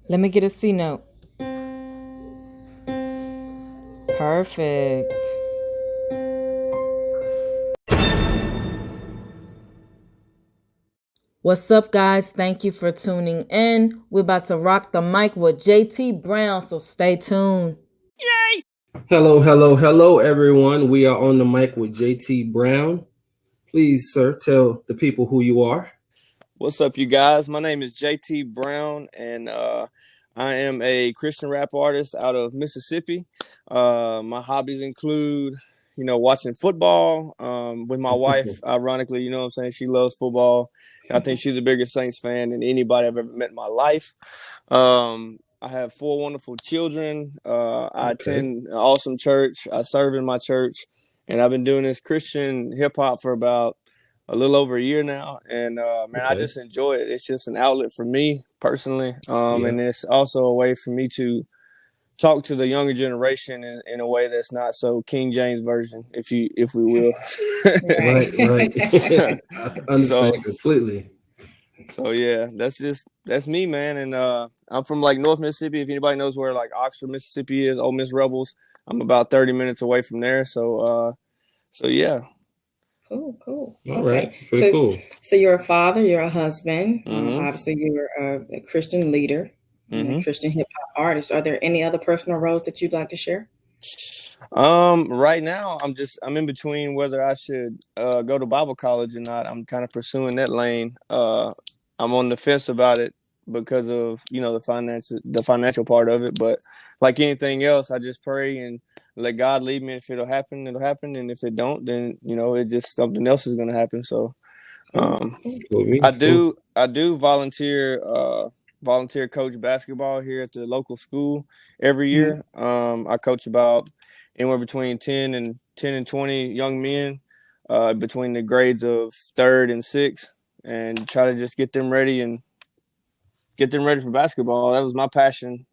Let me get a C note. Perfect. What's up, guys? Thank you for tuning in. We're about to rock the mic with JT Brown, so stay tuned. Hello, hello, hello, everyone. We are on the mic with JT Brown. Please, sir, tell the people who you are. What's up, you guys? My name is JT Brown, and I am a Christian rap artist out of Mississippi. My hobbies include, watching football with my wife. Ironically, you know what I'm saying? She loves football. I think she's a bigger Saints fan than anybody I've ever met in my life. I have 4 wonderful children. I attend an awesome church. I serve in my church, and I've been doing this Christian hip hop for about a little over a year now, and man, I just enjoy it. It's just an outlet for me personally, and it's also a way for me to talk to the younger generation in a way that's not so King James version, if we will. Right. I understand completely. So yeah, that's me, man, and I'm from like North Mississippi. If anybody knows where like Oxford, Mississippi is, Ole Miss Rebels, I'm about 30 minutes away from there. So yeah. Cool. All right. Pretty cool. So you're a father, you're a husband. Mhm. Obviously, you're a Christian leader, and a Christian hip hop artist. Are there any other personal roles that you'd like to share? Right now I'm in between whether I should go to Bible college or not. I'm kind of pursuing that lane. I'm on the fence about it because of, the financial part of it, but like anything else, I just pray and let God lead me. If it'll happen, it'll happen, and if it don't, then it just something else is going to happen. So I do volunteer coach basketball here at the local school every year. I coach about anywhere between 10 and 20 young men between the grades of 3rd and 6th, and try to just get them ready for basketball. That was my passion,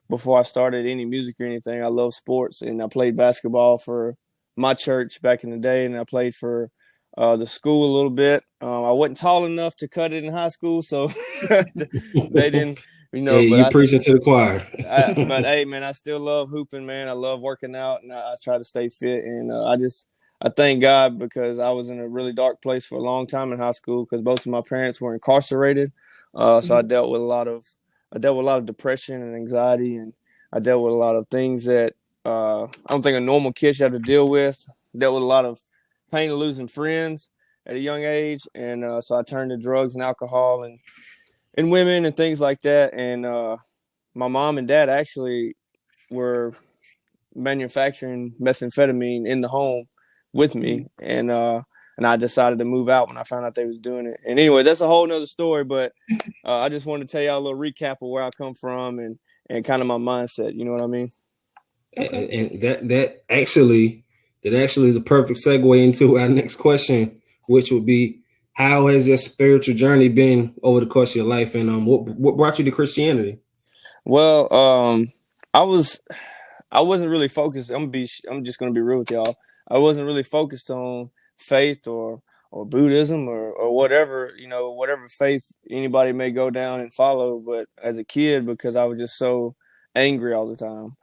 before I started any music or anything. I love sports, and I played basketball for my church back in the day, and I played for the school a little bit. I wasn't tall enough to cut it in high school, so they didn't, Hey, but you're preaching to the choir. but hey, man, I still love hooping, man. I love working out, and I try to stay fit. And I thank God, because I was in a really dark place for a long time in high school because both of my parents were incarcerated. So I dealt with a lot of depression and anxiety, and I dealt with a lot of things that I don't think a normal kid should have to deal with. Dealt with a lot of pain of losing friends at a young age, and so I turned to drugs and alcohol and women and things like that. And my mom and dad actually were manufacturing methamphetamine in the home with me, and I decided to move out when I found out they was doing it. And anyway, that's a whole nother story, but I just wanted to tell y'all a little recap of where I come from and kind of my mindset. You know what I mean? And that actually is a perfect segue into our next question, which would be, how has your spiritual journey been over the course of your life, and what brought you to Christianity? Well, I wasn't really focused. I'm just gonna be real with y'all. I wasn't really focused on faith or Buddhism or whatever, whatever faith anybody may go down and follow. But as a kid, because I was just so angry all the time,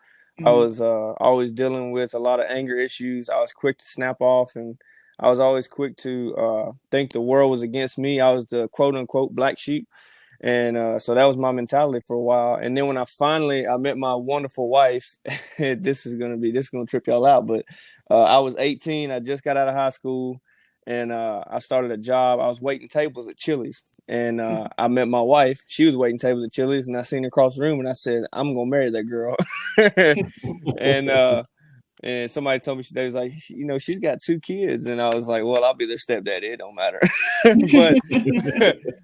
I was always dealing with a lot of anger issues. I was quick to snap off, and I was always quick to think the world was against me. I was the quote unquote black sheep. And so that was my mentality for a while. And then when I met my wonderful wife, this is gonna trip y'all out. But I was 18. I just got out of high school, and I started a job. I was waiting tables at Chili's, and I met my wife. She was waiting tables at Chili's, and I seen her across the room, and I said, "I'm gonna marry that girl." and and somebody told me, they was like, she's got 2 kids. And I was like, well, I'll be their stepdaddy. It don't matter. But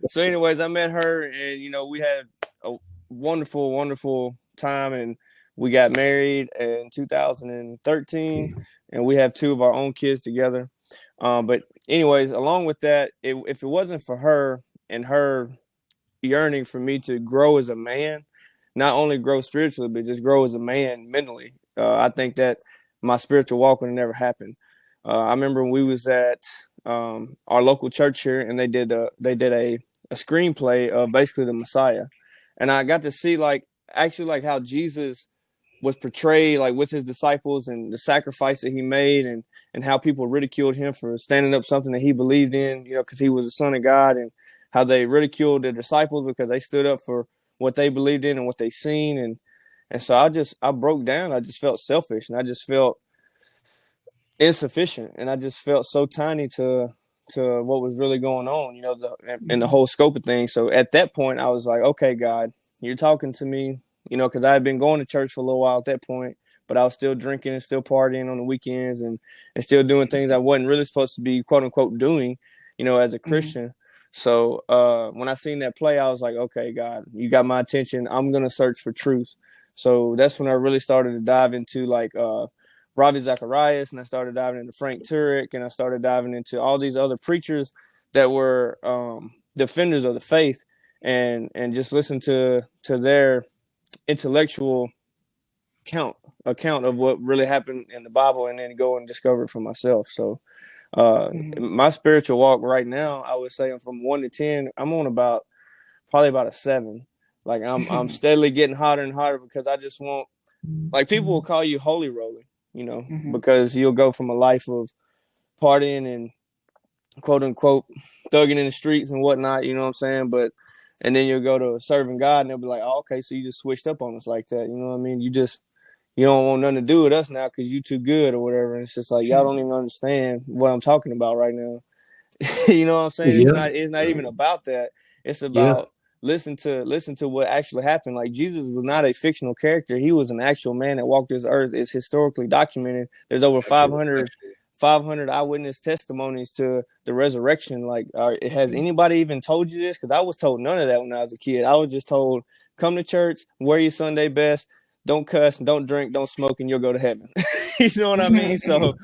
so anyways, I met her, and, we had a wonderful, wonderful time. And we got married in 2013, and we have 2 of our own kids together. But anyways, along with that, if it wasn't for her and her yearning for me to grow as a man, not only grow spiritually, but just grow as a man mentally, I think that my spiritual walk would have never happened. I remember when we was at our local church here, and they did a screenplay of basically the Messiah, and I got to see like actually like how Jesus was portrayed like with his disciples and the sacrifice that he made, and how people ridiculed him for standing up something that he believed in, because he was the son of God, and how they ridiculed the disciples because they stood up for what they believed in and what they seen. And so I broke down. I just felt selfish, and I just felt insufficient, and I just felt so tiny to what was really going on, in the whole scope of things. So at that point, I was like, okay, God, you're talking to me, because I had been going to church for a little while at that point, but I was still drinking and still partying on the weekends, and still doing things I wasn't really supposed to be, quote unquote, doing, as a Christian. So when I seen that play, I was like, okay, God, you got my attention. I'm going to search for truth. So that's when I really started to dive into like Ravi Zacharias, and I started diving into Frank Turek, and I started diving into all these other preachers that were defenders of the faith, and just listen to their intellectual account of what really happened in the Bible, and then go and discover it for myself. So my spiritual walk right now, I would say from 1 to 10, I'm on probably about a 7. Like I'm steadily getting hotter and hotter, because I just want, like, people will call you holy roller, because you'll go from a life of partying and quote unquote thugging in the streets and whatnot, you know what I'm saying? And then you'll go to serving God, and they'll be like, oh, okay, so you just switched up on us like that. You know what I mean? You don't want nothing to do with us now because you too good or whatever. And it's just like, y'all don't even understand what I'm talking about right now. You know what I'm saying? Yeah. It's not even about that. It's Yeah. about listen to what actually happened. Like, Jesus was not a fictional character. He was an actual man that walked this earth. It's historically documented. There's over 500 eyewitness testimonies to the resurrection. Like, has anybody even told you this? Because I was told none of that when I was a kid. I was just told, come to church, wear your Sunday best, don't cuss, don't drink, don't smoke, and you'll go to heaven. You know what I mean? So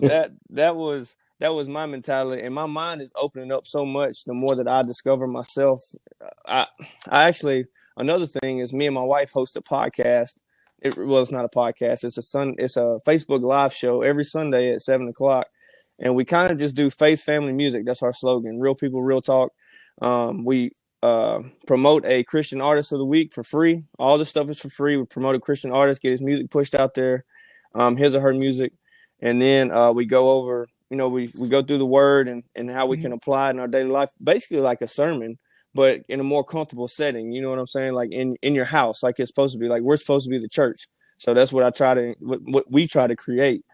that was my mentality, and my mind is opening up so much the more that I discover myself. I actually, another thing is, me and my wife host a podcast. It's not a podcast. It's a Facebook live show every Sunday at 7:00, and we kind of just do faith, family, music. That's our slogan: real people, real talk. We promote a Christian artist of the week for free. All the stuff is for free. We promote a Christian artist, get his music pushed out there, his or her music, and then we go over. We go through the word and how we can apply it in our daily life, basically like a sermon, but in a more comfortable setting. You know what I'm saying? Like in your house, like it's supposed to be. Like we're supposed to be the church. So that's what what we try to create.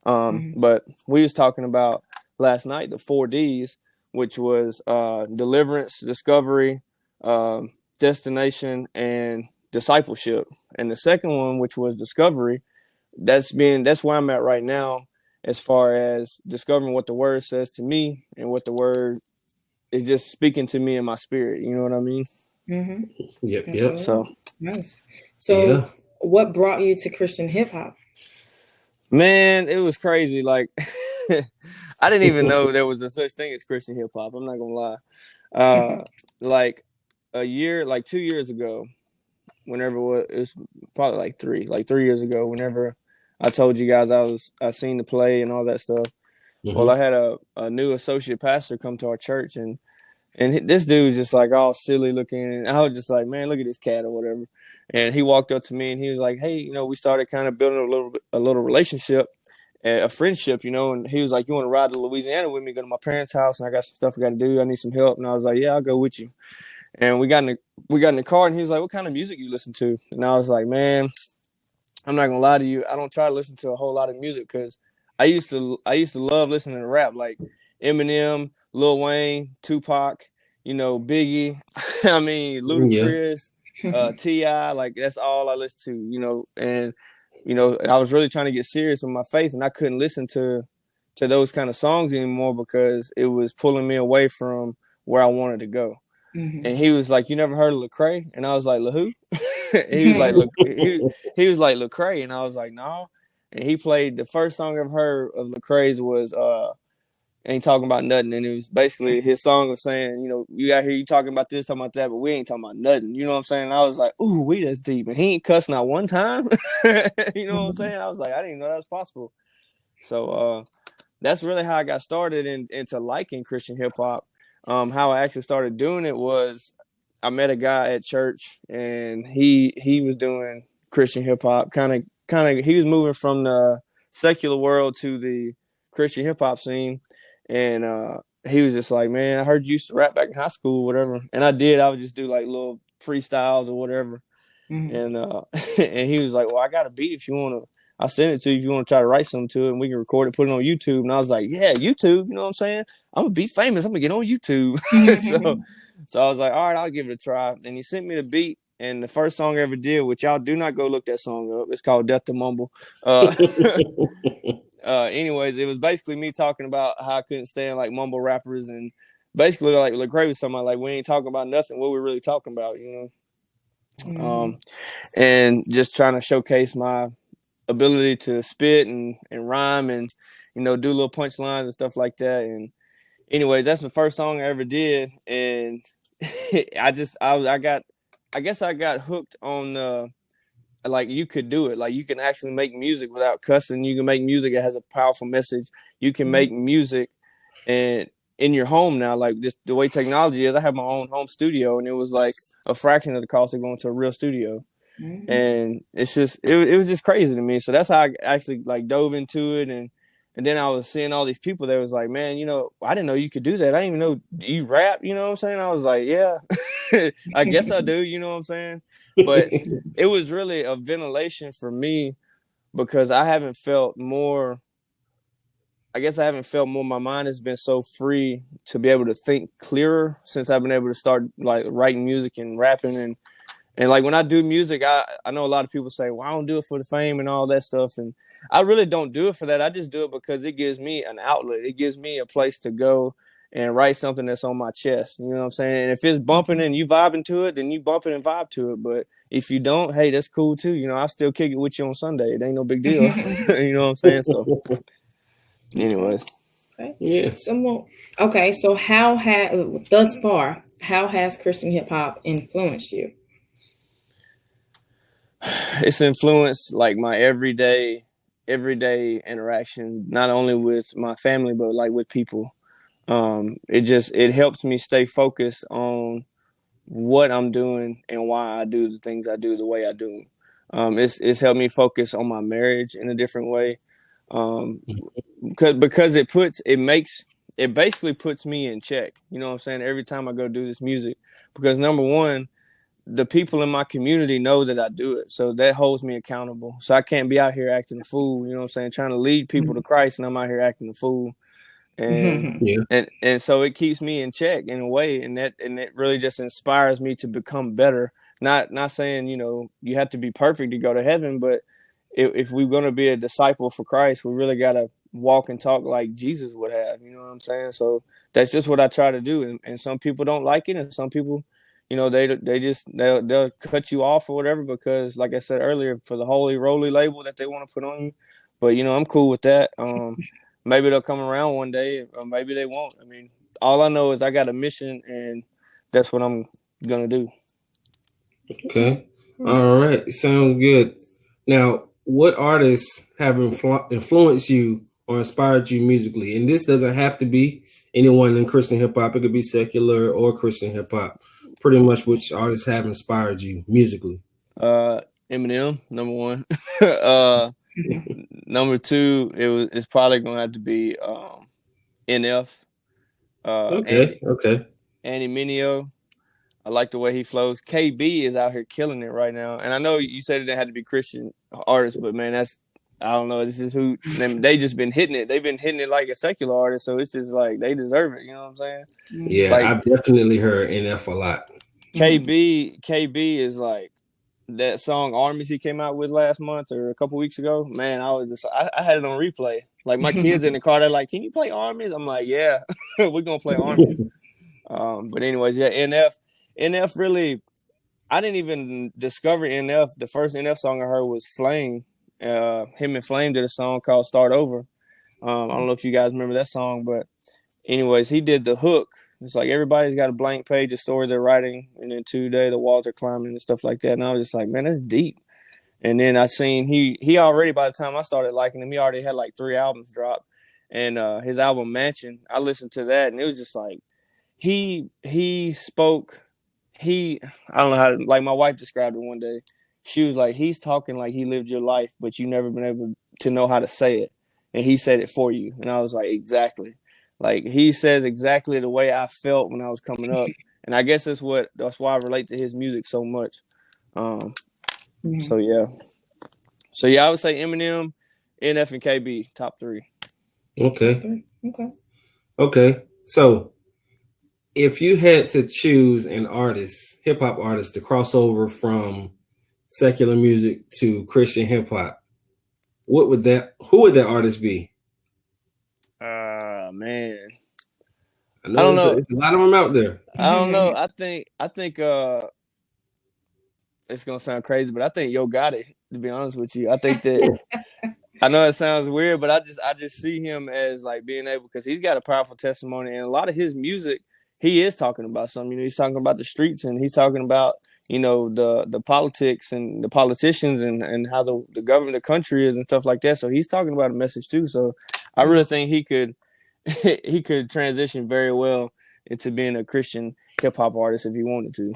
But we was talking about last night the 4 Ds, which was deliverance, discovery, destination, and discipleship. And the second one, which was discovery, that's where I'm at right now, as far as discovering what the word says to me and what the word is just speaking to me in my spirit. You know what I mean? Yep. So Nice. So what brought you to Christian hip hop? Man, it was crazy. Like, I didn't even know there was a such thing as Christian hip hop. I'm not gonna lie. Like 2 years ago, whenever it was probably like 3 years ago, whenever I told you guys I seen the play and all that stuff. Well, I had a new associate pastor come to our church, and this dude was just like all silly looking, and I was just like, man, look at this cat or whatever. And he walked up to me and he was like, hey, we started kind of building a little relationship, a friendship, and he was like, you want to ride to Louisiana with me, go to my parents' house, and I got some stuff I got to do. I need some help. And I was like, yeah, I'll go with you. And we got in the car, and he was like, what kind of music you listen to? And I was like, man, I'm not gonna lie to you, I don't try to listen to a whole lot of music, because I used to love listening to rap, like Eminem, Lil Wayne, Tupac, Biggie, I mean Ludacris, T.I., like that's all I listened to, and I was really trying to get serious with my faith, and I couldn't listen to those kind of songs anymore because it was pulling me away from where I wanted to go. And he was like, you never heard of Lecrae? And I was like, who? He was like, he was like Lecrae, and I was like, no. And he played the first song I've heard of Lecrae's was Ain't Talking About Nothing. And it was basically his song of saying, you out here, you talking about this, talking about that, but we ain't talking about nothing. You know what I'm saying? And I was like, ooh, that's deep. And he ain't cussing out one time. You know what I'm saying? I was like, I didn't know that was possible. So that's really how I got started into liking Christian hip hop. How I actually started doing it was I met a guy at church, and he was doing Christian hip hop. Kind of, he was moving from the secular world to the Christian hip hop scene, and he was just like, "Man, I heard you used to rap back in high school, whatever." And I did. I would just do like little freestyles or whatever. And and he was like, "Well, I got a beat if you want to. I'll send it to you if you want to try to write something to it, and we can record it, put it on YouTube." And I was like, "Yeah, YouTube. You know what I'm saying? I'm gonna be famous. I'm gonna get on YouTube." So I was like, "All right, I'll give it a try." And he sent me the beat. And the first song I ever did, which y'all do not go look that song up. It's called "Death to Mumble." Anyways, it was basically me talking about how I couldn't stand like mumble rappers, and basically like Lecrae was talking about, like, we ain't talking about nothing. What we're really talking about, you know. And just trying to showcase my ability to spit and rhyme and, you know, do little punchlines and stuff like that. And anyways, that's the first song I ever did. And I guess I got hooked on, like, you could do it. Like, you can actually make music without cussing. You can make music that has a powerful message. You can make music and in your home now, like just the way technology is. I have my own home studio, and it was like a fraction of the cost of going to a real studio. And it's just it was just crazy to me. So that's how I actually like dove into it. And then I was seeing all these people that was like, "Man, you know, I didn't know you could do that. I didn't even know, do you rap?" You know what I'm saying? I was like, "Yeah, I guess I do." You know what I'm saying? But it was really a ventilation for me, because I haven't felt more. I guess I haven't felt more. My mind has been so free to be able to think clearer since I've been able to start like writing music and rapping. And like when I do music, I know a lot of people say, "Well, I don't do it for the fame and all that stuff." And I really don't do it for that. I just do it because it gives me an outlet. It gives me a place to go and write something that's on my chest. You know what I'm saying? And if it's bumping and you vibing to it, then you bump it and vibe to it. But if you don't, hey, that's cool too. You know, I'll still kick it with you on Sunday. It ain't no big deal. You know what I'm saying? So anyways. Okay. Yeah. Okay. So thus far, how has Christian hip hop influenced you? It's influenced like my everyday interaction, not only with my family, but like with people. It helps me stay focused on what I'm doing and why I do the things I do the way I do. It's helped me focus on my marriage in a different way. Because it basically puts me in check. You know what I'm saying? Every time I go do this music, because number one, the people in my community know that I do it. So that holds me accountable. So I can't be out here acting a fool, you know what I'm saying, trying to lead people to Christ, and I'm out here acting a fool. And and so it keeps me in check in a way, and it really just inspires me to become better. Not saying, you know, you have to be perfect to go to heaven, but if we're going to be a disciple for Christ, we really got to walk and talk like Jesus would have, you know what I'm saying? So that's just what I try to do. And some people don't like it, and some people, you know, they'll cut you off or whatever, because like I said earlier, for the holy roly label that they want to put on you. But, you know, I'm cool with that. Maybe they'll come around one day, or maybe they won't. I mean, all I know is I got a mission, and that's what I'm going to do. Okay. All right. Sounds good. Now, what artists have influenced you or inspired you musically? And this doesn't have to be anyone in Christian hip hop. It could be secular or Christian hip hop. Pretty much which artists have inspired you musically? Eminem, number one. Number two, it's probably gonna have to be NF. Okay. Andy Mineo. I like the way he flows. KB is out here killing it right now. And I know you said it had to be Christian artists, but man, I don't know. This is who they just been hitting it. They've been hitting it like a secular artist, so it's just like they deserve it. You know what I'm saying? Yeah, like, I've definitely heard NF a lot. KB is like that song Armies he came out with last month or a couple weeks ago. Man, I had it on replay. Like my kids in the car, they're like, "Can you play Armies?" I'm like, "Yeah, we're gonna play Armies." But anyways, yeah, NF really, I didn't even discover NF. The first NF song I heard was Flame. Him and Flame did a song called Start Over. I don't know if you guys remember that song, but anyways, he did the hook. It's like everybody's got a blank page of story they're writing, and then today the walls are climbing and stuff like that. And I was just like, man, that's deep. And then I seen he already, by the time I started liking him, he already had like 3 albums dropped. And his album Mansion, I listened to that, and it was just like he spoke I don't know how to, like my wife described it one day. She was like, he's talking like he lived your life, but you never been able to know how to say it. And he said it for you. And I was like, exactly. Like he says exactly the way I felt when I was coming up. And I guess that's why I relate to his music so much. So yeah. So yeah, I would say Eminem, NF, and KB, top 3. Okay. Okay. Okay. So if you had to choose an artist, hip hop artist, to cross over from secular music to Christian hip hop, who would that artist be? Man. I know it's a lot of them out there. I don't know. I think it's gonna sound crazy, but I think Yo Gotti, to be honest with you. I think that I know it sounds weird, but I just see him as like being able, because he's got a powerful testimony, and a lot of his music, he is talking about something. You know, he's talking about the streets, and he's talking about, you know, the politics and the politicians and how the government, the country is and stuff like that. So he's talking about a message too. So I really think he could transition very well into being a Christian hip hop artist if he wanted to.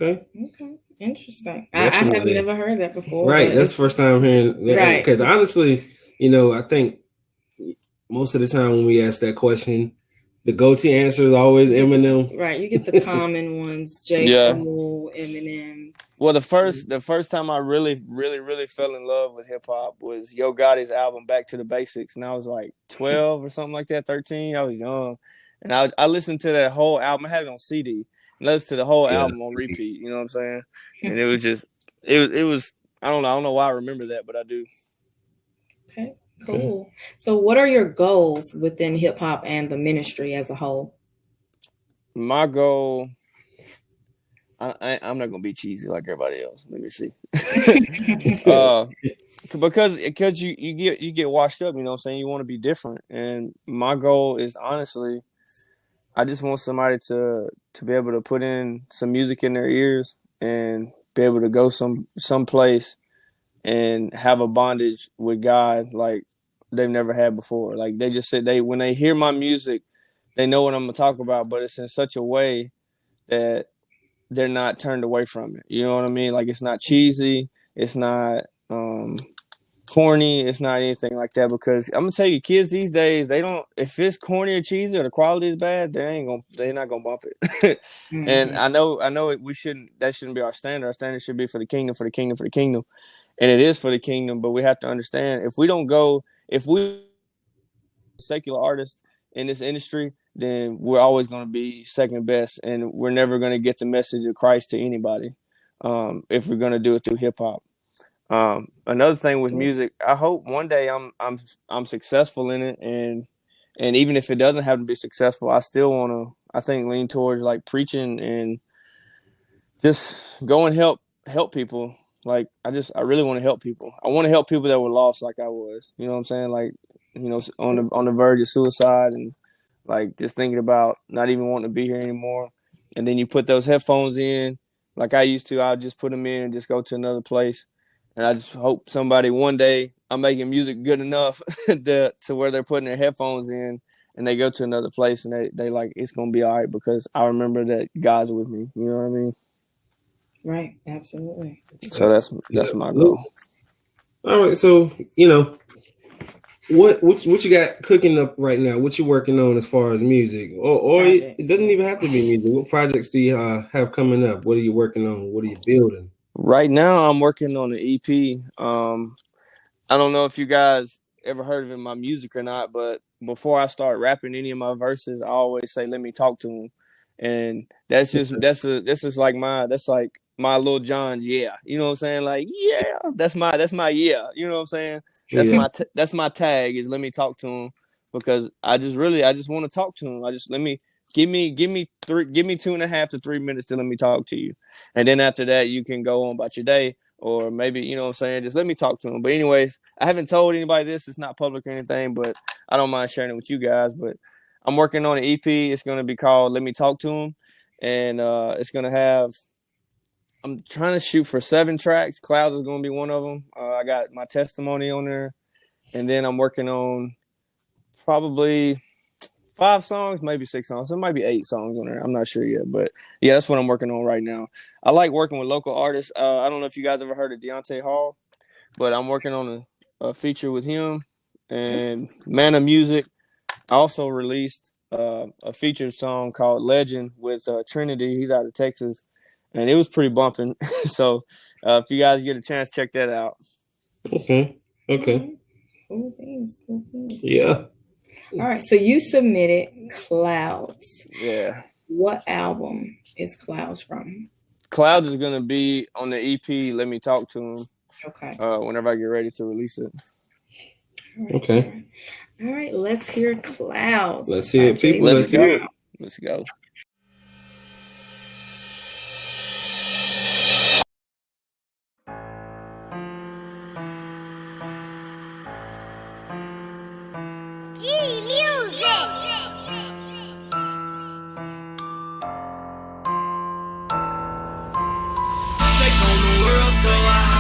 Okay. Interesting. I have never heard that before. Right. That's the first time I'm hearing that. Right. Because honestly, you know, I think most of the time when we ask that question, the go-to answer is always Eminem. Right. You get the common ones, J. Cole, Eminem. Well, the first time I really fell in love with hip hop was Yo Gotti's album Back to the Basics, and I was like 12 or something like that, 13. I was young, and I listened to that whole album. I had it on CD. Listened to the whole album on repeat. You know what I'm saying? And it was just it was I don't know why I remember that, but I do. Okay, cool. Okay. So what are your goals within hip hop and the ministry as a whole? My goal, I'm not gonna be cheesy like everybody else. Let me see. Because you get washed up, you know what I'm saying? You want to be different. And my goal is, honestly, I just want somebody to be able to put in some music in their ears and be able to go some place and have a bondage with God like they've never had before. Like they just said, when they hear my music, they know what I'm gonna talk about, but it's in such a way that they're not turned away from it. You know what I mean? Like it's not cheesy, it's not corny, it's not anything like that, because I'm gonna tell you, kids these days, they don't, if it's corny or cheesy or the quality is bad, they're not gonna bump it. And I know that shouldn't be our standard. Our standard should be for the kingdom, and it is for the kingdom. But we have to understand, if we secular artists in this industry, then we're always going to be second best, and we're never going to get the message of Christ to anybody if we're going to do it through hip hop. Another thing with music, I hope one day I'm successful in it, and even if it doesn't have to be successful, I still want to, I think, lean towards like preaching and just go and help people. Like I really want to help people. I want to help people that were lost like I was. You know what I'm saying? Like, you know, on the verge of suicide, and like just thinking about not even wanting to be here anymore. And then you put those headphones in, like I used to. I would just put them in and just go to another place. And I just hope somebody one day, I'm making music good enough to where they're putting their headphones in and they go to another place and they like, it's going to be all right because I remember that God's with me. You know what I mean? Right. Absolutely. So that's my goal. All right. So, you know, what you got cooking up right now? What you working on as far as music? Or it doesn't even have to be music. What projects do you have coming up? What are you working on? What are you building? Right now, I'm working on an EP. I don't know if you guys ever heard of it, my music or not, but before I start rapping any of my verses, I always say, "Let me talk to him," and that's like my Lil Jon, yeah, you know what I'm saying? Like, yeah, that's my yeah, you know what I'm saying? That's my tag is let me talk to him, because I just want to talk to him. Give me 2.5 to 3 minutes to let me talk to you. And then after that, you can go on about your day, or maybe, you know what I'm saying, just let me talk to him. But anyways, I haven't told anybody this. It's not public or anything, but I don't mind sharing it with you guys. But I'm working on an EP. It's going to be called Let Me Talk to Him. And it's going to have, I'm trying to shoot for 7 tracks. Clouds is going to be one of them. I got my testimony on there. And then I'm working on probably 5 songs, maybe 6 songs. So it might be 8 songs on there. I'm not sure yet, but yeah, that's what I'm working on right now. I like working with local artists. I don't know if you guys ever heard of Deontay Hall, but I'm working on a feature with him and Man of Music. I also released a featured song called Legend with Trinity. He's out of Texas, and it was pretty bumping. So if you guys get a chance, check that out. Okay. Cool things. Yeah. All right. So you submitted Clouds. Yeah. What album is Clouds from? Clouds is going to be on the EP, Let Me Talk to Him. Okay. Whenever I get ready to release it. Okay. All right. Let's hear Clouds. Let's hear it, people. Let's go. Let's go.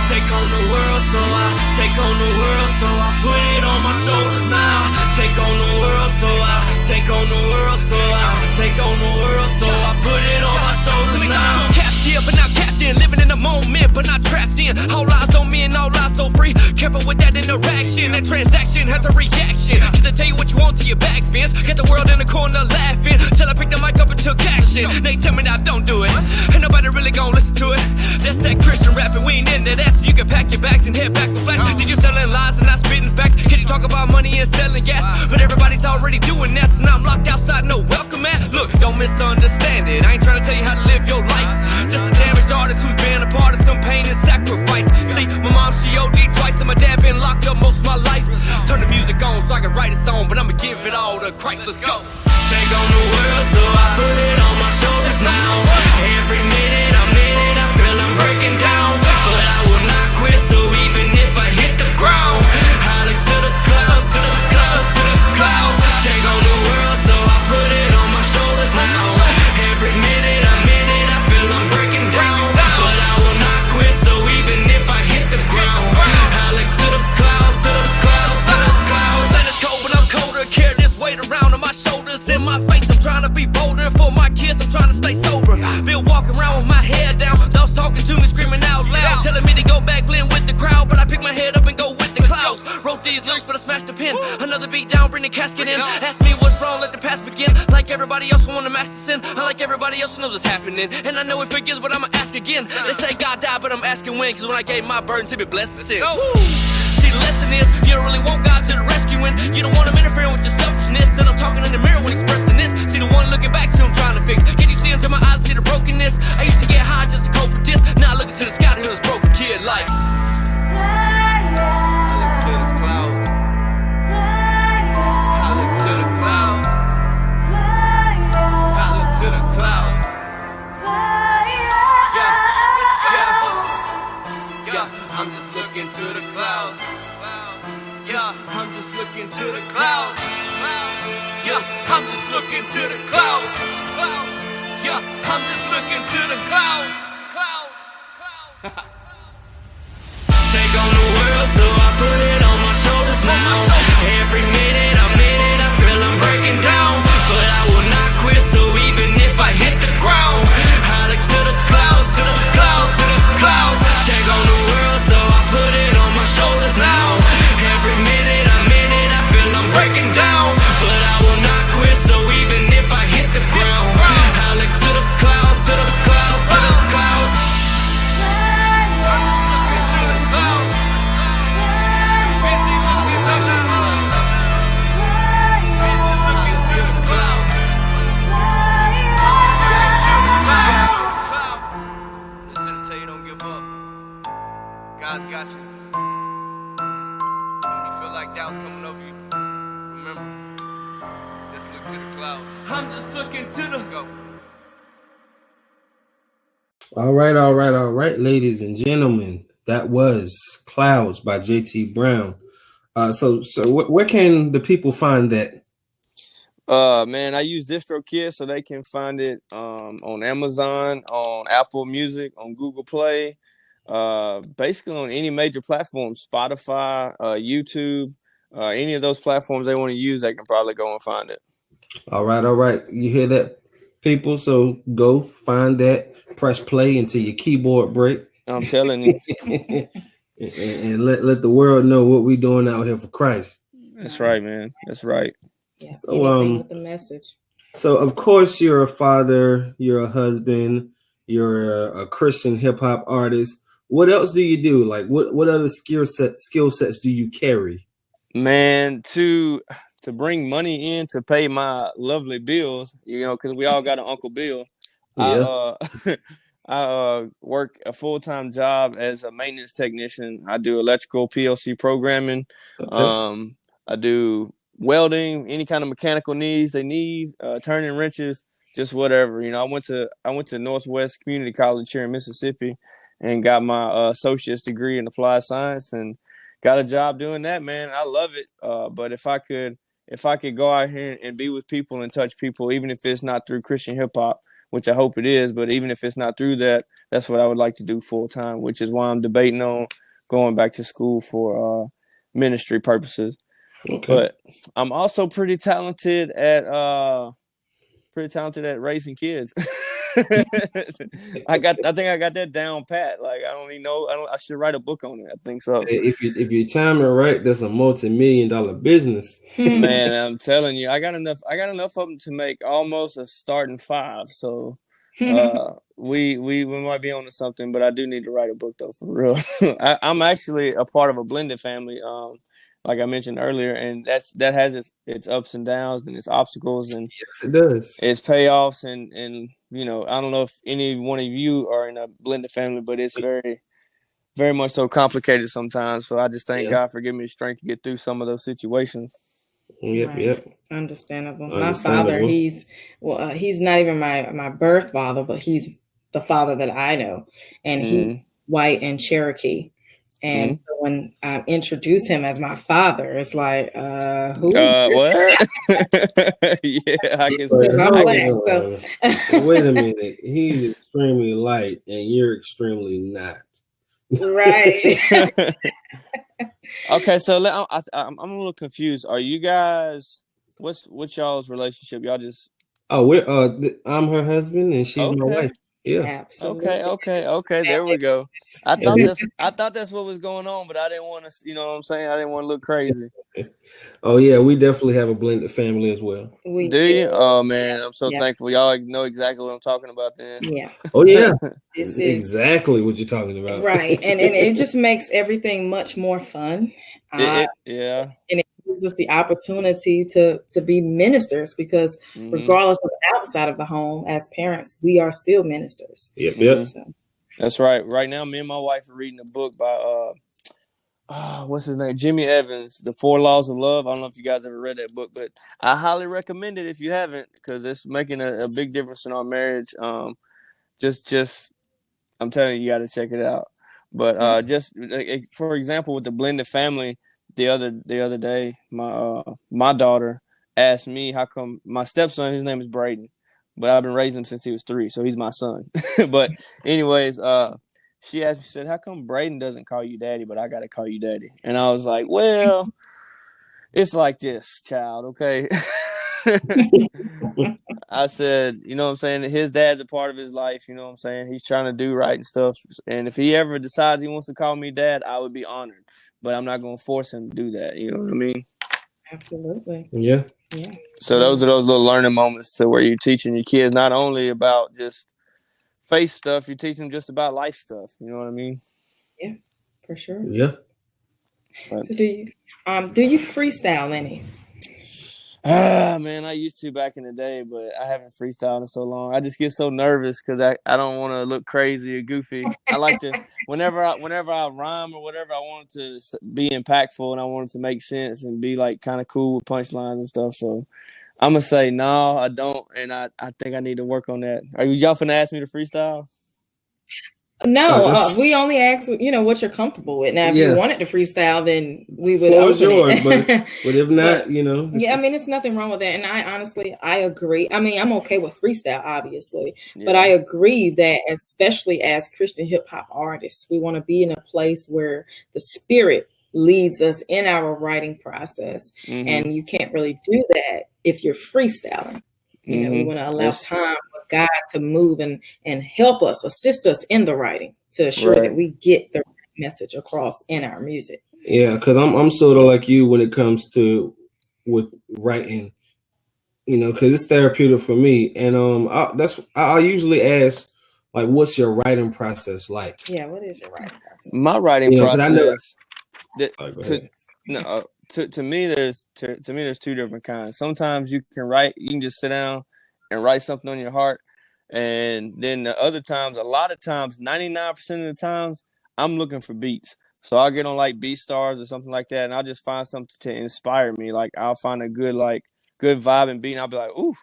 Take on the world, so I take on the world, so I put it on my shoulders now. Take on the world, so I take on the world, so I take on the world, so I put it on my shoulders now. Captive, but not captain, living in the moment, but not trapped in. All eyes on me and all eyes so free. Careful with that interaction, that transaction has a reaction. Cause they tell you what you want to your back fence. Get the world in the corner laughing till I pick the mic up and took action. They tell me that I don't do it, ain't nobody really gonna listen to it. That's that Christian rapping, we ain't into that. So you can pack your bags and head back with flash. Did you selling lies and not spitting facts? Can you talk about money and selling gas? But everybody's already doing that, so now I'm locked outside, no welcome at. Look, don't misunderstand it, I ain't trying to tell you how to live your life. Just a damaged artist who's been a part of some pain and sacrifice. See, my mom, she OD'd twice, and my dad been locked up most of my life. Turn the music on so I can write a song, but I'ma give it all to Christ, let's go. Take on the world, so I put it on my shoulders now. Every minute I'm in it, I feel I'm breaking down. But I will not quit, so even if I hit the ground, I look to the clouds, to the clouds, to the clouds. Take on the world, so I put it on my shoulders now. Every minute I'm in it, I feel I'm breaking down. But I will not quit, so even if I hit the ground, I look to the clouds, to the clouds, to the clouds. Let it's cold, but I'm colder. Carry this weight around on my shoulders. In my faith, I'm trying to be bolder. For my kids, I'm trying to stay sober. Been walking around with my head down. Those talking to me, screaming out loud, telling me to go back, blend with the crowd. But I pick my head up and go with the clouds. Wrote these lyrics, but I smashed the pen. Another beat down, bring the casket in. Ask me what's wrong, let the past begin. Like everybody else, I want to master sin. Unlike everybody else, who knows what's happening. And I know it forgives, but I'ma ask again. They say God died, but I'm asking when. Cause when I gave my burdens, he been blessed to sin. See, the lesson is, you don't really want God to the rescuing. You don't want him interfering with your selfishness. And I'm talking in the mirror when expressing this. See the one looking back, see who I'm trying to fix. Can you see into my eyes, see the brokenness? I used to get high just to cope with this. Now I look into the sky to hear this broken kid like I look to the clouds. I look to the clouds. I look to the clouds. Yeah, I'm just looking to the clouds. Yeah, I'm just looking to the clouds. Yeah, I'm just looking to the clouds. Yeah, I'm just looking to the clouds. Take on the world, so I put it on my shoulders now. Every minute I'm in it, I feel I'm breaking down. But I will not quit, so even if I hit the ground, I look to the clouds, to the clouds, to the clouds. Take on the world, so I put it on my shoulders now. Every minute I'm in it, I feel I'm breaking down. But I will not quit, so even if I hit the ground, I look to the clouds, to the clouds, to the clouds. God's got you. When you feel like doubt's coming over you, remember, just look to the clouds. I'm just looking to the Go. All right, ladies and gentlemen. That was Clouds by JT Brown. So where can the people find that? Man, I use DistroKid, so they can find it on Amazon, on Apple Music, on Google Play, basically on any major platform, Spotify, YouTube, any of those platforms they want to use, they can probably go and find it. All right. You hear that, people? So go find that, press play until your keyboard break, I'm telling you. and let the world know what we doing out here for Christ. That's right, man. That's right. Yeah, So anything with the message. So of course you're a father, you're a husband, you're a Christian hip hop artist. What else do you do? Like what other skill sets do you carry? Man, to bring money in to pay my lovely bills, because we all got an Uncle Bill. Yeah. I work a full-time job as a maintenance technician. I do electrical PLC programming. Okay. I do welding, any kind of mechanical needs they need, turning wrenches, just whatever. I went to Northwest Community College here in Mississippi and got my associate's degree in applied science and got a job doing that, man. I love it. But if I could go out here and be with people and touch people, even if it's not through Christian hip hop, which I hope it is, but even if it's not through that, that's what I would like to do full time, which is why I'm debating on going back to school for ministry purposes. Okay. But I'm also pretty talented at raising kids. I think I got that down pat. Like I don't even know. I should write a book on it. I think so. If you time it right, that's a multi-million-dollar business. Man, I'm telling you, I got enough of them to make almost a starting 5. So we might be on to something, but I do need to write a book though, for real. I'm actually a part of a blended family. Like I mentioned earlier, and that has its ups and downs and its obstacles, and yes, it does. Its payoffs, and I don't know if any one of you are in a blended family, but it's very, very much so complicated sometimes. So I just thank God for giving me the strength to get through some of those situations. Yep. Understandable. My father, he's not even my birth father, but he's the father that I know, and he's white and Cherokee. And so when I introduce him as my father, it's like, who? What? Yeah, I can see. Wait a minute. He's extremely light, and you're extremely not. Right. Okay, so I'm a little confused. Are you guys? What's y'all's relationship? Y'all just? Oh, I'm her husband, and she's my wife. Yeah. Absolutely. Okay. There we go. I thought that's what was going on, but I didn't want to. You know what I'm saying? I didn't want to look crazy. Oh yeah, we definitely have a blended family as well. Do you? Oh man, I'm so thankful. Y'all know exactly what I'm talking about then. Yeah. Oh yeah. This is exactly what you're talking about. Right, and it just makes everything much more fun. Yeah. And it gives us the opportunity to be ministers, because regardless of outside of the home, as parents, we are still ministers. Yep. So. That's right. Right now, me and my wife are reading a book by what's his name? Jimmy Evans, The 4 Laws of Love. I don't know if you guys ever read that book, but I highly recommend it if you haven't, because it's making a big difference in our marriage. Just I'm telling you got to check it out. But just for example, with the blended family, the other day, my daughter asked me how come my stepson, his name is Braden, but I've been raising him since he was 3, so he's my son. But anyways, she asked me, she said, how come Braden doesn't call you daddy, but I got to call you daddy? And I was like, well, it's like this, child, okay? I said, you know what I'm saying? His dad's a part of his life, you know what I'm saying? He's trying to do right and stuff. And if he ever decides he wants to call me dad, I would be honored. But I'm not going to force him to do that. You know what I mean? Absolutely. Yeah. So those are those little learning moments to where you're teaching your kids not only about just faith stuff, you're teaching them just about life stuff. You know what I mean? Yeah, for sure. Yeah. So do you freestyle any? Man, I used to back in the day, but I haven't freestyled in so long. I just get so nervous because I don't want to look crazy or goofy. I like to whenever I rhyme or whatever, I want it to be impactful and I want it to make sense and be like kind of cool with punchlines and stuff. So I'm gonna say no, I don't, and I think I need to work on that. Are y'all finna ask me to freestyle? No, we only ask, what you're comfortable with. Now, if you wanted to freestyle, then we would open yours, it. but if not, it's nothing wrong with that. And I agree. I mean, I'm okay with freestyle, obviously, but I agree that especially as Christian hip hop artists, we want to be in a place where the spirit leads us in our writing process. And you can't really do that if you're freestyling. You know, we want to allow time for God to move and help us, assist us in the writing to assure that we get the message across in our music. Yeah, because I'm sort of like you when it comes to with writing, you know, because it's therapeutic for me. And I usually ask, like, what's your writing process like? Yeah, what is your writing process? My writing process, to me, there's two different kinds. Sometimes you can just sit down and write something on your heart, and then the other times, a lot of times, 99% of the times, I'm looking for beats. So I'll get on like BeatStars or something like that, and I'll just find something to inspire me. Like I'll find a good vibe and beat, and I'll be like, ooh,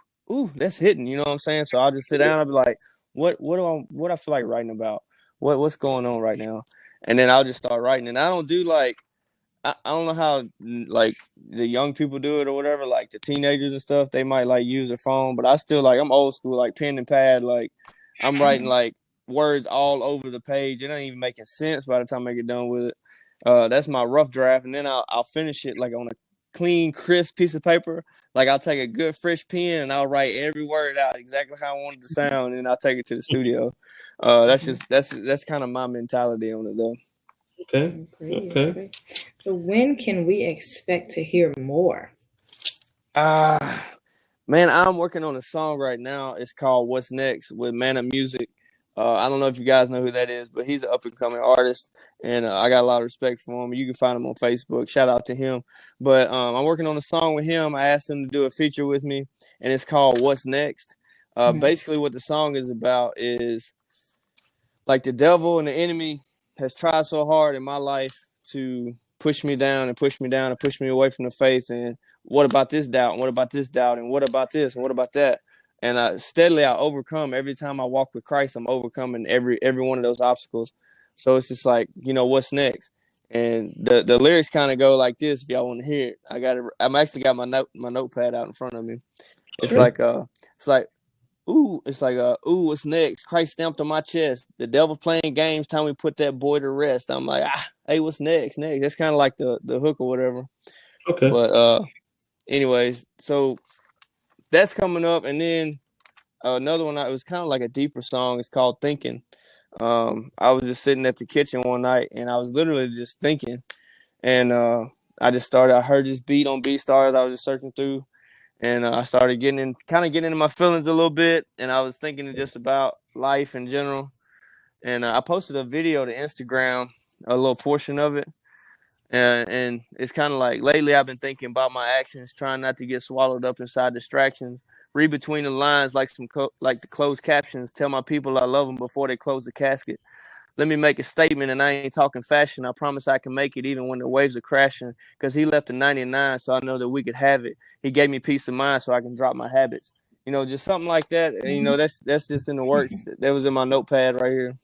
that's hitting. You know what I'm saying? So I'll just sit down. I'll be like, what I feel like writing about? What's going on right now? And then I'll just start writing. And I don't do like, I don't know how like the young people do it or whatever, like the teenagers and stuff, they might like use their phone, but I still like, I'm old school, like pen and pad, like I'm writing like words all over the page. It ain't even making sense by the time I get done with it. That's my rough draft. And then I'll finish it like on a clean, crisp piece of paper. Like I'll take a good fresh pen and I'll write every word out exactly how I want it to sound. And I'll take it to the studio. That's kind of my mentality on it though. Okay. So when can we expect to hear more? Man, I'm working on a song right now. It's called What's Next with Man of Music. I don't know if you guys know who that is, but he's an up-and-coming artist, and I got a lot of respect for him. You can find him on Facebook. Shout out to him. But I'm working on a song with him. I asked him to do a feature with me, and it's called What's Next. Basically, what the song is about is, like, the devil and the enemy has tried so hard in my life to push me down and push me down and push me away from the faith. And what about this doubt? And what about this doubt? And what about this? And what about that? And I overcome. Every time I walk with Christ, I'm overcoming every one of those obstacles. So it's just like, you know, what's next? And the lyrics kind of go like this. If y'all want to hear it, I'm actually got my notepad out in front of me. It's like ooh, what's next? Christ stamped on my chest. The devil playing games, time we put that boy to rest. I'm like, hey, what's next? That's kind of like the hook or whatever. Okay. But anyways, so that's coming up. And then another one, it was kind of like a deeper song. It's called Thinking. I was just sitting at the kitchen one night, and I was literally just thinking. And I heard this beat on BeatStars. I was just searching through. And I started getting into my feelings a little bit, and I was thinking just about life in general. And I posted a video to Instagram, a little portion of it, and it's kind of like lately I've been thinking about my actions, trying not to get swallowed up inside distractions. Read between the lines like like the closed captions. Tell my people I love them before they close the casket. Let me make a statement, and I ain't talking fashion. I promise I can make it even when the waves are crashing, because he left a 99, so I know that we could have it. He gave me peace of mind so I can drop my habits. You know, just something like that. And, you know, that's just in the works. That was in my notepad right here.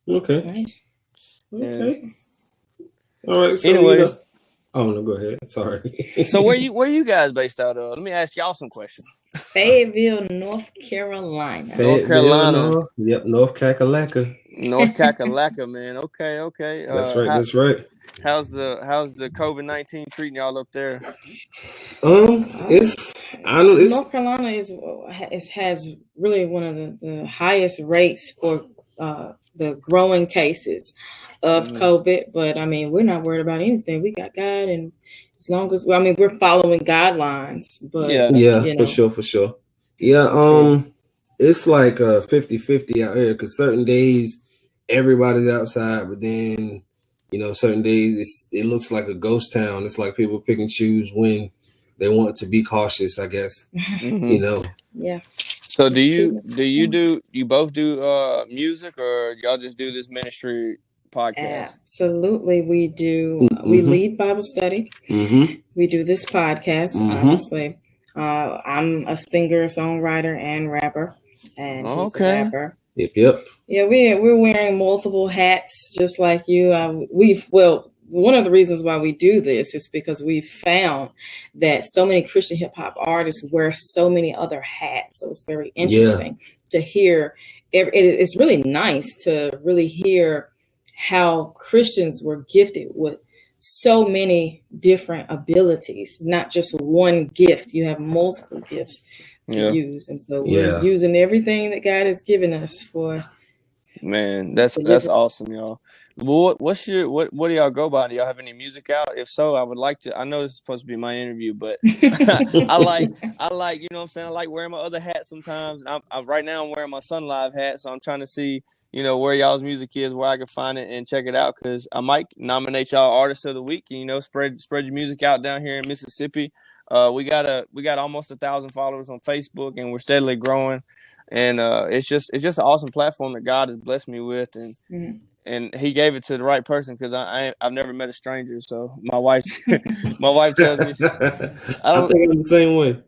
Okay. Nice. Okay. All right. So anyways. Oh, no, go ahead. Sorry. So where you guys based out of? Let me ask y'all some questions. Fayetteville, North Carolina. North Carolina. Yep, North Kakalaka. North Kakalaka, man. Okay. That's right. How's the COVID-19 treating y'all up there? North Carolina has really one of the highest rates for the growing cases of COVID, but I mean, we're not worried about anything. We got God, and as long as we're following guidelines. But yeah, you know. for sure. Yeah, it's like 50-50 out here, because certain days everybody's outside, but then, you know, certain days it looks like a ghost town. It's like people pick and choose when they want to be cautious, I guess. You know. Yeah. So do you both do music, or y'all just do this ministry podcast? Absolutely, we do. We lead Bible study. We do this podcast. Obviously, I'm a singer, songwriter, and rapper. And he's a rapper. Yep. Yeah, we're wearing multiple hats, just like you. One of the reasons why we do this is because we found that so many Christian hip hop artists wear so many other hats. So it's very interesting to hear. It's really nice to really hear how Christians were gifted with so many different abilities, not just one gift. You have multiple gifts to use. And so we're using everything that God has given us for. Man, that's awesome, y'all. Well, what do y'all go by? Do y'all have any music out? If so, I would like to. I know this is supposed to be my interview, but I like, you know what I'm saying? I like wearing my other hat sometimes. Right now I'm wearing my Sun Live hat, so I'm trying to see, you know, where y'all's music is, where I can find it and check it out, because I might nominate y'all Artist of the Week. You know, spread your music out down here in Mississippi. We got almost 1,000 followers on Facebook, and we're steadily growing. And it's just an awesome platform that God has blessed me with, and He gave it to the right person, because I've never met a stranger. So my wife tells me, I think I'm the same way.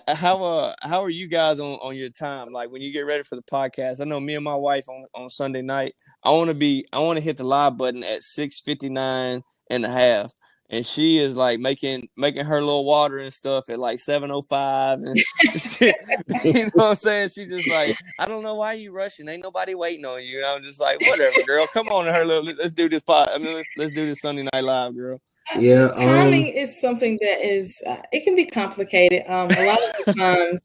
How are you guys on your time? Like when you get ready for the podcast? I know me and my wife on Sunday night, I want to hit the live button at 6:59.5. And she is like making her little water and stuff at like 7:05, and she, you know what I'm saying? She just like, I don't know why you rushing. Ain't nobody waiting on you. And I'm just like, whatever, girl. Come on, let's do this let's do this Sunday Night Live, girl. Yeah, timing is something that is it can be complicated. A lot of the times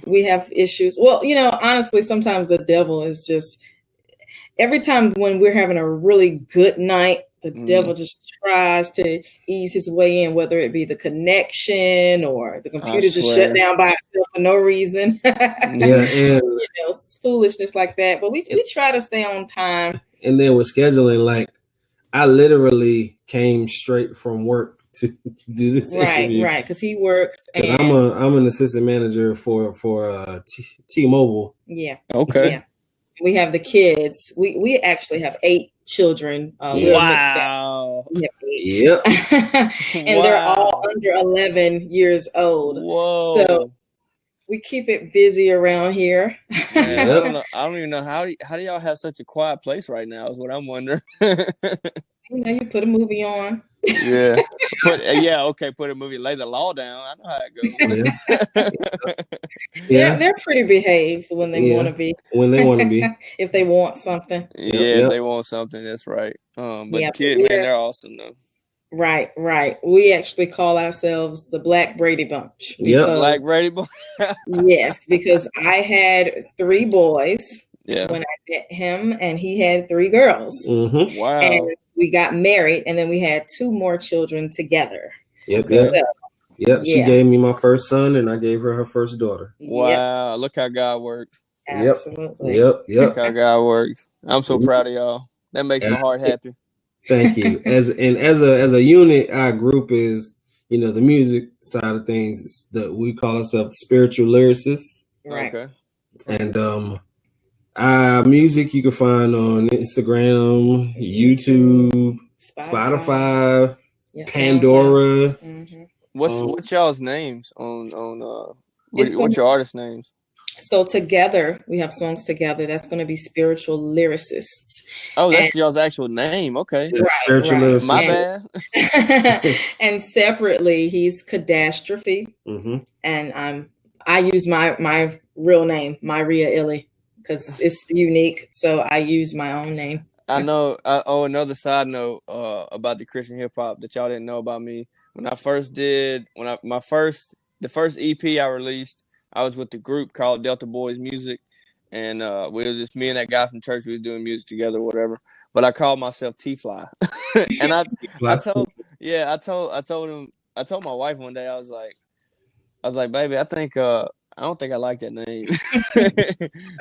we have issues. Well, you know, honestly, sometimes the devil is just, every time when we're having a really good night, the devil just tries to ease his way in, whether it be the connection or the computer just shut down by itself for no reason. You know, foolishness like that. But we try to stay on time. And then with scheduling, like, I literally came straight from work to do this interview. Right, because he works. And I'm an assistant manager for T-Mobile. Yeah. Okay. Yeah. We have the kids. We actually have 8 children. Wow. Yep. And they're all under 11 years old. Whoa. So we keep it busy around here. Man, I don't even know how do y'all have such a quiet place right now is what I'm wondering. You know, you put a movie on. Yeah. Put a movie, lay the law down. I know how it goes. They're pretty behaved when they want to be. When they want to be. If they want something. If they want something, that's right. But the kids, man, they're awesome though. Right. We actually call ourselves the Black Brady Bunch. Black Brady Bunch. Yes, because I had 3 boys when I met him, and he had 3 girls. Mm-hmm. Wow. And we got married, and then we had 2 more children together. Yep. She gave me my first son, and I gave her her first daughter. Wow. Look how God works. Absolutely. Yep. Look how God works. I'm so proud of y'all. That makes my heart happy. Thank you. As a unit, our group is, you know, the music side of things. We call ourselves spiritual lyricists. Right. Okay. And our music you can find on Instagram, YouTube, Spotify, Pandora. Mm-hmm. What's y'all's names on what's your artist names? So together, we have songs together. That's going to be Spiritual Lyricists. Oh, that's y'all's actual name. Okay. Yeah, Spiritual Lyricists. My bad. And separately, he's Catastrophe. Mm-hmm. And I use my real name, Myria Illy, because it's unique. So I use my own name. I know. Another side note about the Christian hip hop that y'all didn't know about me. When I first the first EP I released, I was with the group called Delta Boys Music, and we was just me and that guy from church. We was doing music together, or whatever. But I called myself T-Fly, and I told him. I told my wife one day. I was like, baby, I don't think I like that name.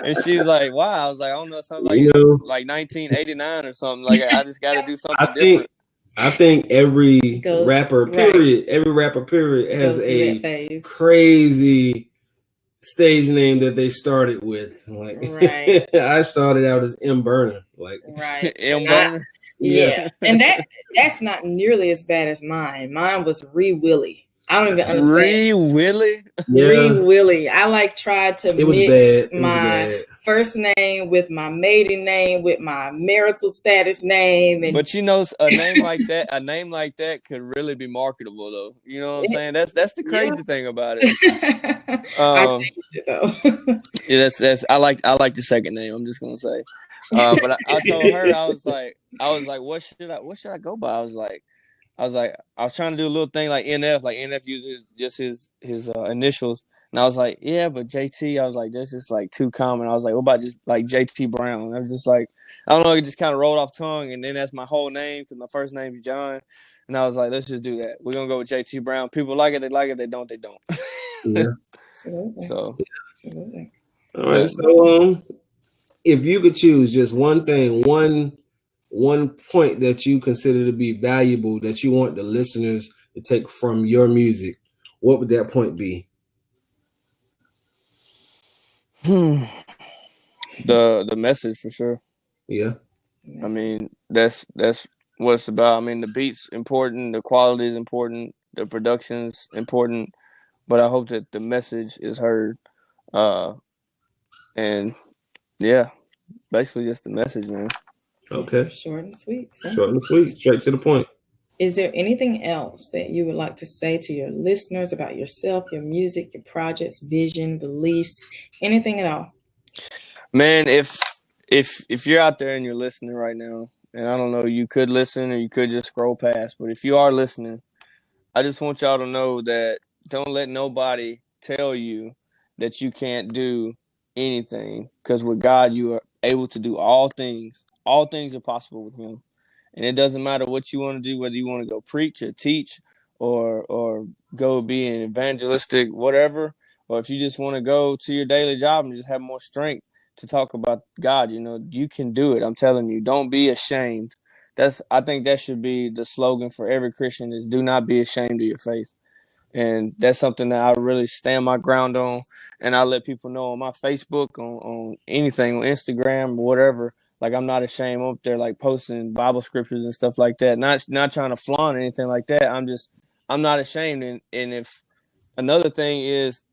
And she's like, why? I was like, I don't know, something like 1989 or something. Like I just got to do something different. I think every rapper period has a crazy stage name that they started with. Like, I started out as M. Burner. Like, M. Burner. Yeah. And that's not nearly as bad as mine. Mine was Ree Willie. I don't even understand. Ree Willie? Ree Willie. I tried to mix my first name with my maiden name with my marital status name. But you know, a name like that could really be marketable though. You know what I'm saying? That's the crazy thing about it. I changed it though. Yeah, that's I like the second name, I'm just gonna say. But I told her, I was like, what should I go by? I was like, I was trying to do a little thing like NF. Like NF uses just his initials. And I was like, yeah, but JT, I was like, this is like too common. I was like, what about just like JT Brown? And I was just like, I don't know, it just kind of rolled off tongue. And then that's my whole name because my first name is John. And I was like, let's just do that. We're going to go with JT Brown. People like it, they like it. They don't, they don't. Yeah. Absolutely. So. Absolutely. All right. So if you could choose just one thing, one point that you consider to be valuable that you want the listeners to take from your music, what would that point be? The message for sure. Yeah. I mean, that's what it's about. I mean, the beat's important, the quality is important, the production's important, but I hope that the message is heard. And yeah, basically just the message, man. Okay. Short and sweet. Short and sweet, straight to the point. Is there anything else that you would like to say to your listeners about yourself, your music, your projects, vision, beliefs, anything at all? Man, if you're out there and you're listening right now, and I don't know, you could listen or you could just scroll past, but if you are listening, I just want y'all to know that don't let nobody tell you that you can't do anything, because with God, you are able to do all things. All things are possible with him. And it doesn't matter what you want to do, whether you want to go preach or teach or go be an evangelistic, whatever, or if you just want to go to your daily job and just have more strength to talk about God, you can do it. I'm telling you, don't be ashamed. I think that should be the slogan for every Christian is do not be ashamed of your faith. And that's something that I really stand my ground on. And I let people know on my Facebook, on anything, on Instagram, or whatever. Like, I'm not ashamed up there, like posting Bible scriptures and stuff like that. Not trying to flaunt or anything like that. I'm not ashamed. And if another thing is,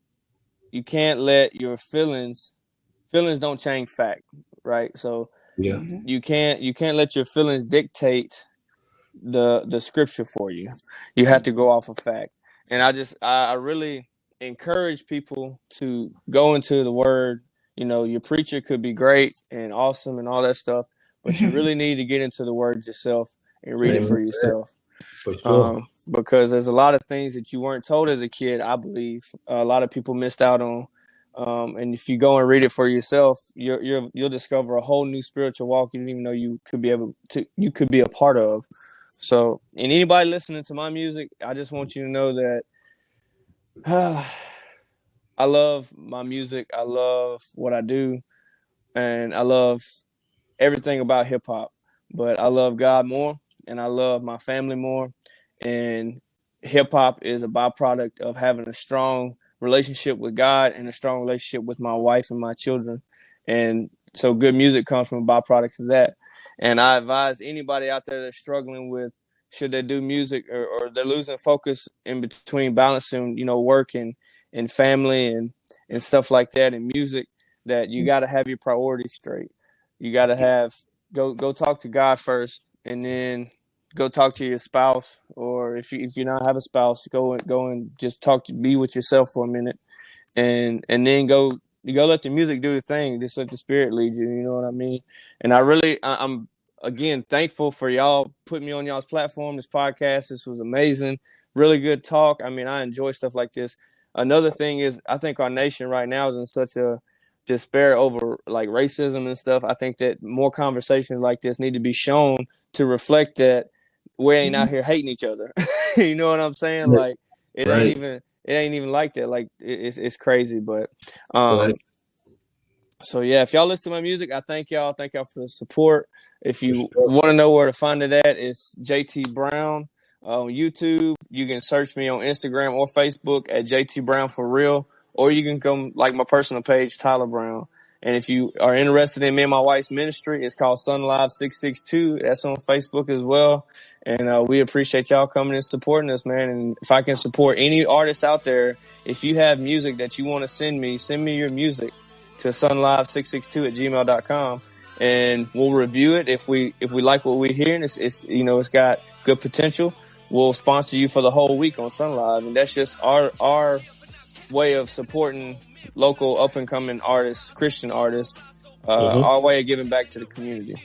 you can't let your feelings don't change fact, right? So yeah, you can't let your feelings dictate the scripture for you. You have to go off of fact. And I really encourage people to go into the word. Your preacher could be great and awesome and all that stuff, but you really need to get into the word yourself and read it for yourself. For sure. Because there's a lot of things that you weren't told as a kid, I believe. A lot of people missed out on. And if you go and read it for yourself, you'll discover a whole new spiritual walk you didn't even know you could be a part of. So, and anybody listening to my music, I just want you to know that I love my music. I love what I do, and I love everything about hip hop. But I love God more, and I love my family more. And hip hop is a byproduct of having a strong relationship with God and a strong relationship with my wife and my children. And so good music comes from a byproduct of that. And I advise anybody out there that's struggling with should they do music or they're losing focus in between balancing, work and family and stuff like that and music, that you got to have your priorities straight. You got to go talk to God first, and then go talk to your spouse, or if you not have a spouse, go and just be with yourself for a minute, and then go let the music do the thing. Just let the Spirit lead you. You know what I mean? And I'm again thankful for y'all putting me on y'all's platform. This podcast, this was amazing. Really good talk. I mean, I enjoy stuff like this. Another thing is, I think our nation right now is in such a despair over like racism and stuff. I think that more conversations like this need to be shown to reflect that we ain't out here hating each other. You know what I'm saying? Like it ain't even like that. Like it's crazy. But so yeah, if y'all listen to my music, I thank y'all. Thank y'all for the support. If you want to know where to find it at, it's JT Brown on YouTube. You can search me on Instagram or Facebook at JT Brown for real, or you can come like my personal page, Tyler Brown. And if you are interested in me and my wife's ministry, it's called Sun Live 662. That's on Facebook as well. And we appreciate y'all coming and supporting us, man. And if I can support any artists out there, if you have music that you want to send me your music to sunlive662@gmail.com, and we'll review it. If we like what we hear and it's got good potential, we'll sponsor you for the whole week on Sun Live. And that's just our way of supporting local up and coming artists, Christian artists, our way of giving back to the community.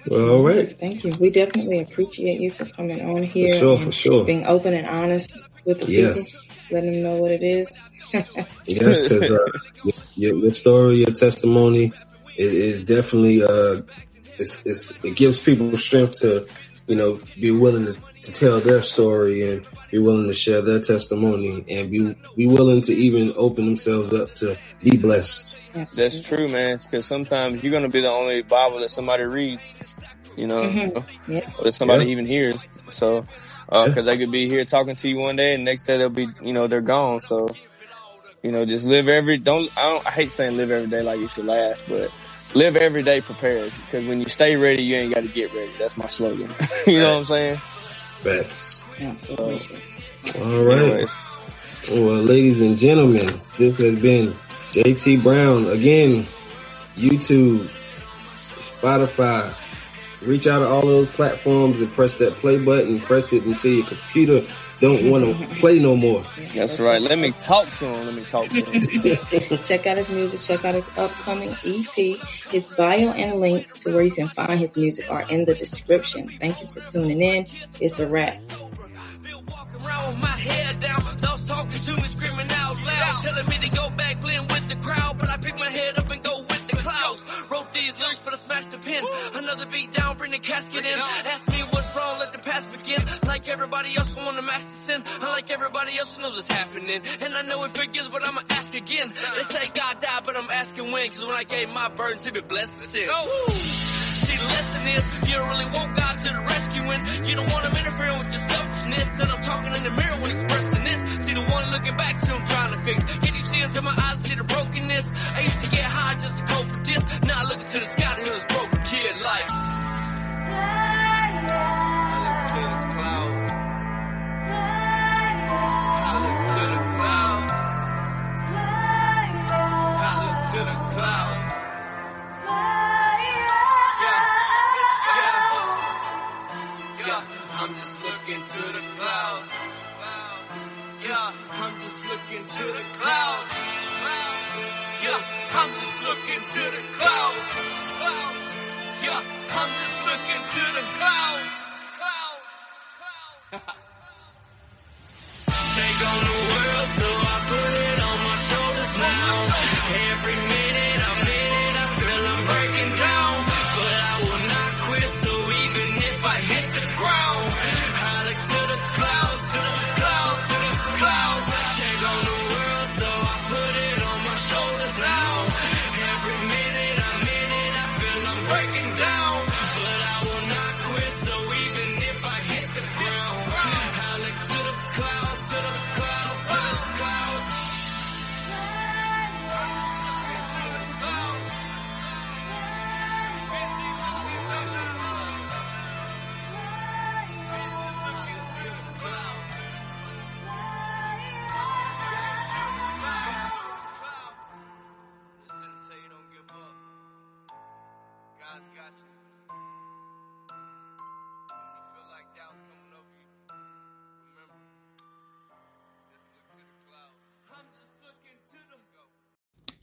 Well, all right. Thank you. We definitely appreciate you for coming on here. For sure. Being open and honest with the people, letting them know what it is. Yes, because your story, your testimony, it definitely it gives people strength to, be willing to tell their story and be willing to share their testimony and be willing to even open themselves up to be blessed. That's true, man. Because sometimes you're gonna be the only Bible that somebody reads, or that somebody even hears. So, because they could be here talking to you one day, and next day they'll be, they're gone. So, just live I hate saying live every day like you should last, but live every day prepared. Because when you stay ready, you ain't got to get ready. That's my slogan. You know what I'm saying? Facts. Absolutely. All right. Anyways. Well, ladies and gentlemen, this has been JT Brown. Again, YouTube, Spotify. Reach out to all those platforms and press that play button. Press it until your computer don't want to play no more. That's right. Let me talk to him. Check out his music. Check out his upcoming EP. His bio and links to where you can find his music are in the description. Thank you for tuning in. It's a wrap. Around with my head down, those talking to me screaming out loud, telling me to go back, blend with the crowd, but I pick my head up and go with the clouds. Wrote these lyrics, but I smashed the pen. Another beat down, bring the casket in. Ask me what's wrong, let the past begin. Like everybody else, I want to master sin. Like everybody else knows what's happening, and I know it forgives, but I'ma ask again. They say God died, but I'm asking when, cause when I gave my burdens, he been blessed with sin. See, the lesson is, you don't really want God to the rescuing. You don't want him interfering with your selfishness. And I'm talking in the mirror when expressing this. See the one looking back to him trying to fix. Can you see into my eyes, see the brokenness? I used to get high just to cope with this. Now I look into the sky to hear this broken kid like. I look to the clouds. I look to the clouds. I'm just looking to the clouds. Yeah, I'm just looking to the clouds. Yeah, I'm just looking to the clouds. Yeah, I'm just looking to the clouds. Take on the world, so I put it on my shoulders now. Every minute I feel I'm breaking down, but I will not quit. So even if I hit the ground, I look to the clouds, to the clouds, to the clouds. Take on the world, so I put it on my shoulders now. Every minute I feel I'm breaking down, but I will not quit. So even if I hit the ground, I look to the clouds, to the clouds, to the clouds.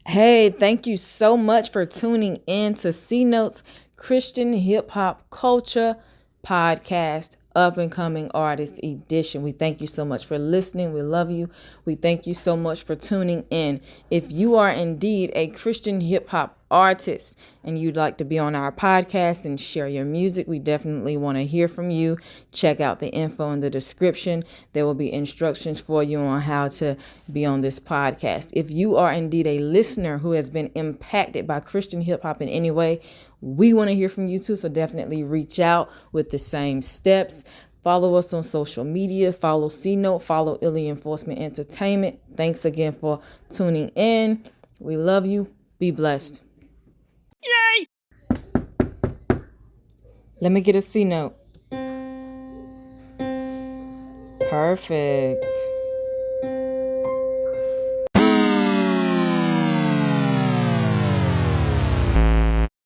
Hey, thank you so much for tuning in to C Notes Christian Hip Hop Culture Podcast, Up and Coming Artist Edition. We thank you so much for listening. We love you. We thank you so much for tuning in. If you are indeed a Christian hip hop artist and you'd like to be on our podcast and share your music, we definitely want to hear from you. Check out the info in the description. There will be instructions for you on how to be on this podcast. If you are indeed a listener who has been impacted by Christian hip hop in any way, we want to hear from you too. So definitely reach out with the same steps. Follow us on social media. Follow C Note. Follow Illy Enforcement Entertainment. Thanks again for tuning in. We love you. Be blessed. Yay! Let me get a C Note. Perfect.